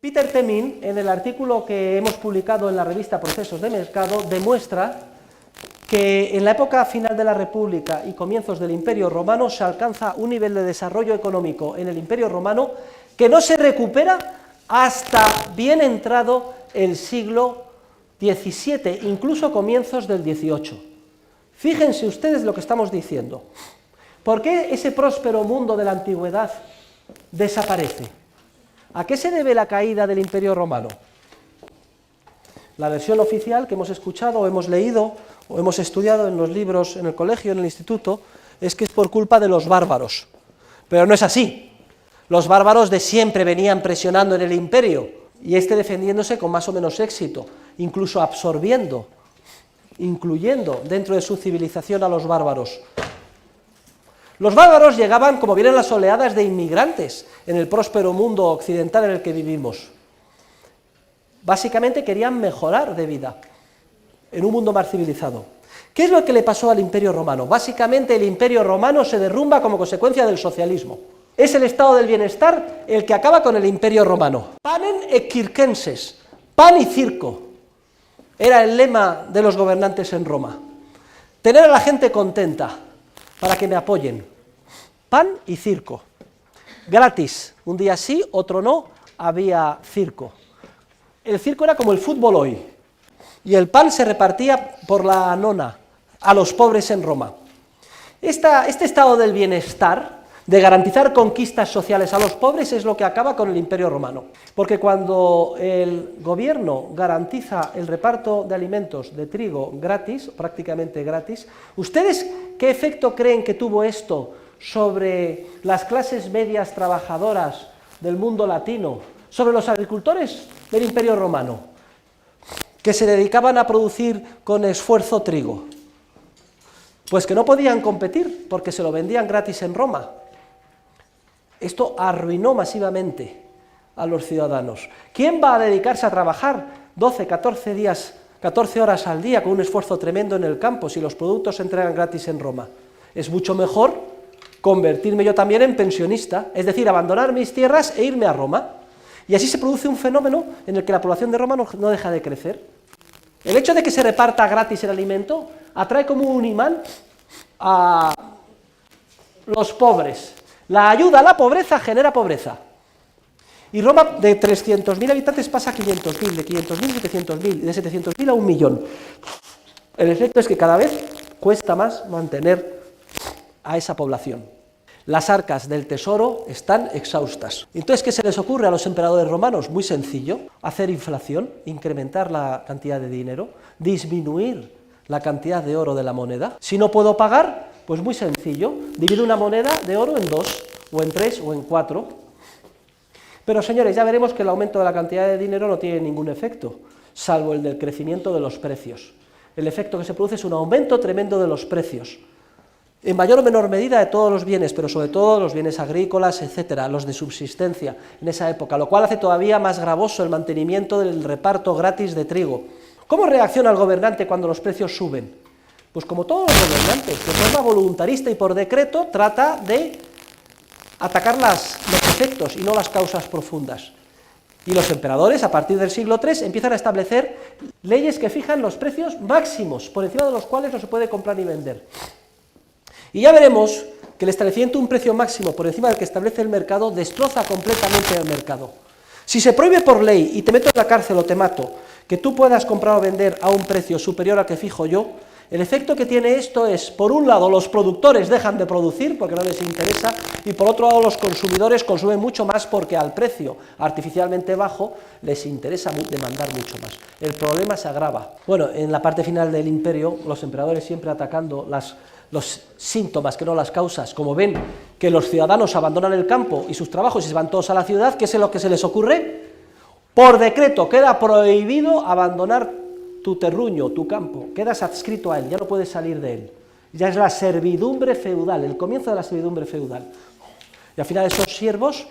Peter Temin, en el artículo que hemos publicado en la revista Procesos de Mercado, demuestra que en la época final de la República y comienzos del Imperio Romano se alcanza un nivel de desarrollo económico en el Imperio Romano que no se recupera hasta bien entrado el siglo XVII, incluso comienzos del XVIII. Fíjense ustedes lo que estamos diciendo. ¿Por qué ese próspero mundo de la antigüedad desaparece? ¿A qué se debe la caída del Imperio Romano? La versión oficial que hemos escuchado, o hemos leído, o hemos estudiado en los libros, en el colegio, en el instituto, es que es por culpa de los bárbaros. Pero no es así. Los bárbaros de siempre venían presionando en el imperio, y defendiéndose con más o menos éxito, incluso absorbiendo, incluyendo dentro de su civilización a los bárbaros. Los bárbaros llegaban, como vienen las oleadas de inmigrantes en el próspero mundo occidental en el que vivimos. Básicamente querían mejorar de vida en un mundo más civilizado. ¿Qué es lo que le pasó al Imperio Romano? Básicamente el Imperio Romano se derrumba como consecuencia del socialismo. Es el estado del bienestar el que acaba con el Imperio Romano. Panem et circenses, pan y circo, era el lema de los gobernantes en Roma. Tener a la gente contenta, para que me apoyen. Pan y circo. Gratis. Un día sí, otro no, había circo. El circo era como el fútbol hoy. Y el pan se repartía por la nona a los pobres en Roma. Este estado del bienestar, de garantizar conquistas sociales a los pobres, es lo que acaba con el Imperio Romano. Porque cuando el gobierno garantiza el reparto de alimentos de trigo gratis, prácticamente gratis, ¿ustedes qué efecto creen que tuvo esto sobre las clases medias trabajadoras del mundo latino, sobre los agricultores del Imperio Romano, que se dedicaban a producir con esfuerzo trigo? Pues que no podían competir porque se lo vendían gratis en Roma. Esto arruinó masivamente a los ciudadanos. ¿Quién va a dedicarse a trabajar 12, 14 días, 14 horas al día con un esfuerzo tremendo en el campo si los productos se entregan gratis en Roma? Es mucho mejor convertirme yo también en pensionista, es decir, abandonar mis tierras e irme a Roma. Y así se produce un fenómeno en el que la población de Roma no deja de crecer. El hecho de que se reparta gratis el alimento atrae como un imán a los pobres. La ayuda a la pobreza genera pobreza. Y Roma de 300.000 habitantes pasa a 500.000, de 500.000 a 700.000, de 700.000 a 1 millón. El efecto es que cada vez cuesta más mantener a esa población. Las arcas del tesoro están exhaustas. Entonces, ¿qué se les ocurre a los emperadores romanos? Muy sencillo: hacer inflación, incrementar la cantidad de dinero, disminuir la cantidad de oro de la moneda. Si no puedo pagar, pues muy sencillo, divido una moneda de oro en 2, o en 3, o en 4. Pero señores, ya veremos que el aumento de la cantidad de dinero no tiene ningún efecto, salvo el del crecimiento de los precios. El efecto que se produce es un aumento tremendo de los precios, en mayor o menor medida de todos los bienes, pero sobre todo los bienes agrícolas, etcétera, los de subsistencia en esa época, lo cual hace todavía más gravoso el mantenimiento del reparto gratis de trigo. ¿Cómo reacciona el gobernante cuando los precios suben? Pues como todos los gobernantes, de forma voluntarista y por decreto, trata de atacar los efectos y no las causas profundas. Y los emperadores, a partir del siglo III, empiezan a establecer leyes que fijan los precios máximos, por encima de los cuales no se puede comprar ni vender. Y ya veremos que el establecimiento de un precio máximo por encima del que establece el mercado destroza completamente el mercado. Si se prohíbe por ley y te meto en la cárcel o te mato, que tú puedas comprar o vender a un precio superior al que fijo yo, el efecto que tiene esto es, por un lado, los productores dejan de producir porque no les interesa, y por otro lado, los consumidores consumen mucho más porque al precio artificialmente bajo les interesa demandar mucho más. El problema se agrava. Bueno, en la parte final del imperio, los emperadores siempre atacando los síntomas, que no las causas. Como ven que los ciudadanos abandonan el campo y sus trabajos y se van todos a la ciudad, ¿qué es lo que se les ocurre? Por decreto queda prohibido abandonar tu terruño, tu campo, quedas adscrito a él, ya no puedes salir de él. Ya es la servidumbre feudal, el comienzo de la servidumbre feudal. Y al final esos siervos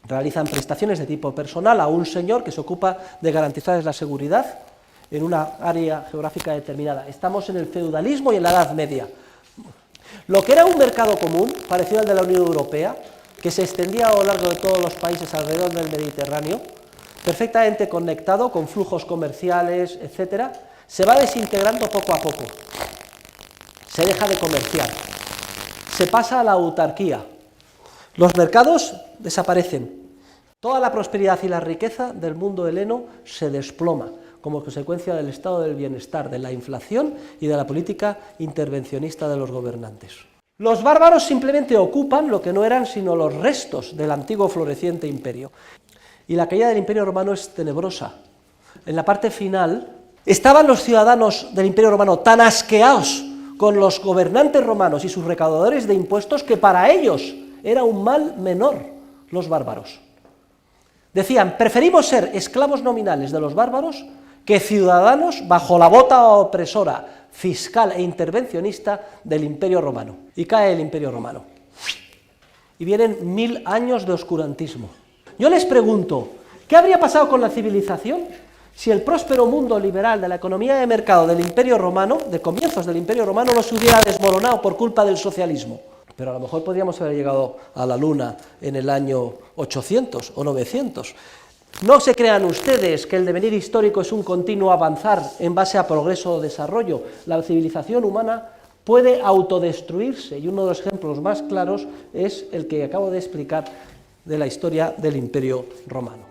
realizan prestaciones de tipo personal a un señor que se ocupa de garantizarles la seguridad en una área geográfica determinada. Estamos en el feudalismo y en la Edad Media. Lo que era un mercado común, parecido al de la Unión Europea, que se extendía a lo largo de todos los países alrededor del Mediterráneo, perfectamente conectado con flujos comerciales, etc., se va desintegrando poco a poco. Se deja de comerciar, se pasa a la autarquía, los mercados desaparecen, toda la prosperidad y la riqueza del mundo heleno se desploma como consecuencia del estado del bienestar, de la inflación y de la política intervencionista de los gobernantes. Los bárbaros simplemente ocupan lo que no eran sino los restos del antiguo floreciente imperio. Y la caída del Imperio Romano es tenebrosa. En la parte final, estaban los ciudadanos del Imperio Romano tan asqueados con los gobernantes romanos y sus recaudadores de impuestos que para ellos era un mal menor los bárbaros. Decían, preferimos ser esclavos nominales de los bárbaros que ciudadanos bajo la bota opresora, fiscal e intervencionista del Imperio Romano. Y cae el Imperio Romano. Y vienen 1000 años de oscurantismo. Yo les pregunto, ¿qué habría pasado con la civilización si el próspero mundo liberal de la economía de mercado del Imperio Romano, de comienzos del Imperio Romano, no se hubiera desmoronado por culpa del socialismo? Pero a lo mejor podríamos haber llegado a la Luna en el año 800 o 900. No se crean ustedes que el devenir histórico es un continuo avanzar en base a progreso o desarrollo. La civilización humana puede autodestruirse y uno de los ejemplos más claros es el que acabo de explicar de la historia del Imperio Romano.